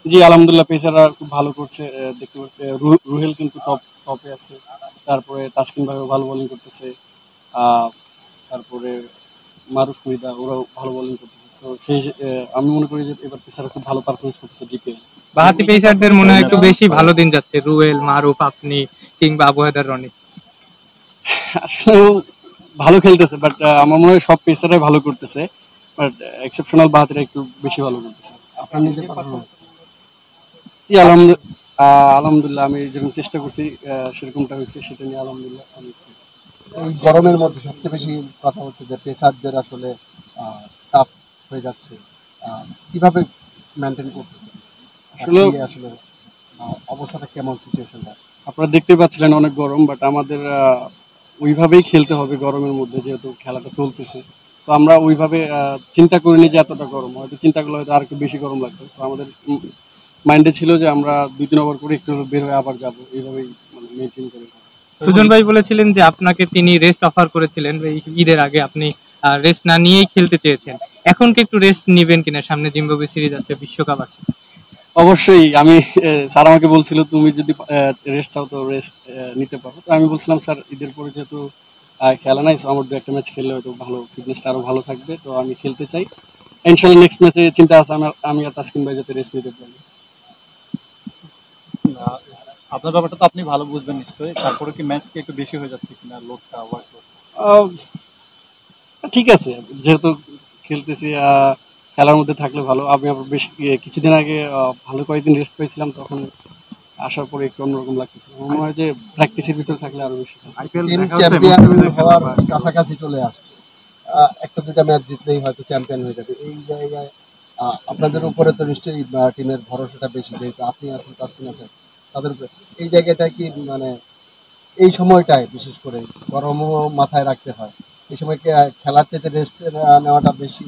জি আলহামদুলিল্লাহ, পেসাররা খুব ভালো করছে। দেখতে পাচ্ছি রুহেল কিন্তু টপে আছে। তারপরে তাসকিন ভাইও ভালো বোলিং করতেছে। আহ, তারপরে মারুফ মিদা ওরাও ভালো বোলিং করতেছে। তো সেই আমি মনে করি যে এবার পেসাররা খুব ভালো পারফরমেন্স করতেছে ডিপিএল। বাহাতি পেসারদের মনে হয় একটু বেশি ভালো দিন যাচ্ছে, রুয়েল, মারুফ, আপনি কিংবা আবু হায়দার রনি। আসলে ভালো খেলতেছে, বাট আমার মনে হয় সব পেসাররাই ভালো করতেছে, বাট এক্সেপশনাল বাহাতিরা একটু বেশি ভালো করতেছে। আপনার নিজের পারফরমেন্স জি আলহামদুলিল্লাহ আমি যেরকম চেষ্টা করছি সেরকমটা হয়েছে, সেটা নিয়ে আলহামদুলিল্লাহ আমি এই গরমের মধ্যে সবচেয়ে বেশি কথা হচ্ছে যে পেসারদের আসলে টাফ হয়ে যাচ্ছে, কিভাবে মেনটেন করতেছে আসলে আসলে অবস্থাটা কেমন সিচুয়েশনটা? আপনারা দেখতেই পাচ্ছিলেন অনেক গরম, বাট আমাদের ওইভাবেই খেলতে হবে গরমের মধ্যে, যেহেতু খেলাটা চলতেছে। তো আমরা ওইভাবে চিন্তা করিনি যে এতটা গরম, হয়তো চিন্তা করলে হয়তো আর একটু বেশি গরম লাগতো। তো আমাদের মাইন্ডে ছিল যে আমরা 2-3 ওভার করে একটু বের হয়ে আবার যাবো, এইভাবেই মানে মেনটেন করে। সুজন ভাই বলেছিলেন যে আপনাকে তিনি রেস্ট অফার করেছিলেন এই ঈদের আগে, আপনি রেস্ট না নিয়েই খেলতে চেয়েছেন। এখন কি একটু রেস্ট নিবেন কিনা? সামনে জিম্বাবুয়ে সিরিজ আছে, বিশ্বকাপ আছে। অবশ্যই আমি স্যার আমাকে বলছিল তুমি যদি রেস্ট চাও তো রেস্ট নিতে পারো। তো আমি বলছিলাম স্যার ঈদের পরে যেহেতু খেলা নাই, আমার 2-1 ম্যাচ খেললে হয়তো ভালো, ফিটনেসটা আরো ভালো থাকবে, তো আমি খেলতে চাই। ইনশাল্লাহ নেক্সট ম্যাচে চিন্তা আছে আমি আর তাসকিন ভাই যাতে রেস্ট নিতে পারি। আপনার ব্যাপারটা তো আপনি ভালো বুঝবেন নিশ্চয়ই, তারপরে কি ম্যাচ কি একটু বেশি হয়ে যাচ্ছে কিনা লোডটা, ওয়ার্কলোড? আহ, ঠিক আছে, যেহেতু খেলতেছি খেলার মধ্যে থাকলে ভালো। আমি আবার বেশ কিছুদিন আগে ভালো কয়েকদিন রেস্ট পেয়েছিলাম, তখন আসার পরে একটু অন্যরকম লাগতেছে। আমার মনে হয় যে প্র্যাকটিসের ভিতরে থাকলে আরো বেশি ভালো। টিম চ্যাম্পিয়ন হওয়ার কাছাকাছি চলে আসছে, একটা দুটা ম্যাচ জিতলেই হয়তো চ্যাম্পিয়ন হয়ে যাবে। এই জায়গায় আপনাদের উপরে তো নিশ্চয়ই টিমের ভরসাটা বেশি, যেহেতু আপনি আছেন, তাসকিন আছেন, তাদের উপরে এই জায়গাটা কি মানে এই সময়টায় বিশেষ করে গরমও মাথায় রাখতে হয়, এই সময় কি খেলার চাইতে রেস্ট নেওয়াটা বেশি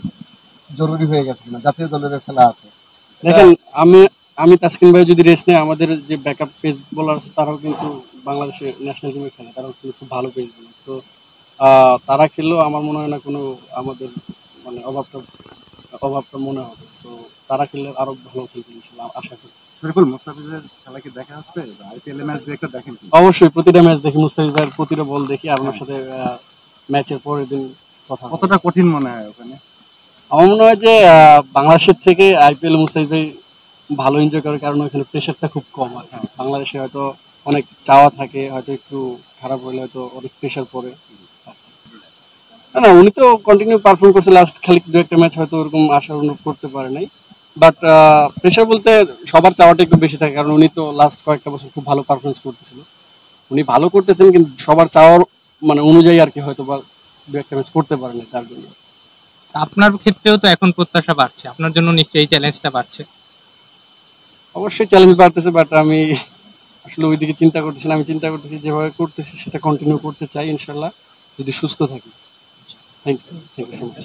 জরুরি হয়ে গেছে কিনা? জাতীয় দলের খেলা আছে। দেখেন, আমি আমি তাসকিন ভাই যদি রেস্ট নেয়, আমাদের যে ব্যাকআপ পেস বোলার আছে তারাও কিন্তু বাংলাদেশের ন্যাশনাল টিমে খেলে, তারাও কিন্তু খুব ভালো পেস বোলার। তো তারা খেললেও আমার মনে হয় না কোনো আমাদের মানে অভাবটা মনে হবে। তো তারা খেললে আরো ভালো খেলবে ইনশাল্লাহ, আশা করি। বিলকুল। মুস্তাফিজের খেলা কি দেখা হচ্ছে? আইপিএল এর ম্যাচ একটা দেখেন কি? অবশ্যই প্রতিটা ম্যাচ দেখি, মুস্তাফিজ ভাইয়ের প্রতিটা বল দেখি, আর ওনার সাথে ম্যাচের পরের দিন কথা হয়। কতটা কঠিন মনে হয় ওখানে? আমার মনে হয় যে বাংলাদেশের থেকে আইপিএল মুস্তাফিজ ভাই ভালো এনজয় করার কারণে ওখানে প্রেশারটা খুব কম। আর বাংলাদেশে হয়তো অনেক চাওয়া থাকে, হয়তো একটু খারাপ হলে হয়তো অনেক প্রেশার পড়ে। না না, উনি তো কন্টিনিউ পারফর্ম করছে, লাস্ট খালি 2-1 ম্যাচ হয়তো ওরকম আশা অনুভব করতে পারে নাই। বাট প্রেশার বলতে সবার চাওয়াটা একটু বেশি থাকে, কারণ উনি তো লাস্ট কয়েকটা বছর খুব ভালো পারফরমেন্স করতেছিল। উনি ভালো করতেছেন, কিন্তু সবার চাওয়ার মানে অনুযায়ী আর কি হয়তো বা 2-1 ম্যাচ করতে পারে না, তার জন্য। আপনার ক্ষেত্রেও তো এখন প্রত্যাশা বাড়ছে, আপনার জন্য নিশ্চয়ই এই চ্যালেঞ্জটা বাড়ছে। অবশ্যই চ্যালেঞ্জ বাড়তেছে, বাট আমি আসলে ওইদিকে চিন্তা করতেছি না। আমি চিন্তা করতেছি যেভাবে করতেছি সেটা কন্টিনিউ করতে চাই ইনশাল্লাহ, যদি সুস্থ থাকি। Thank you so much.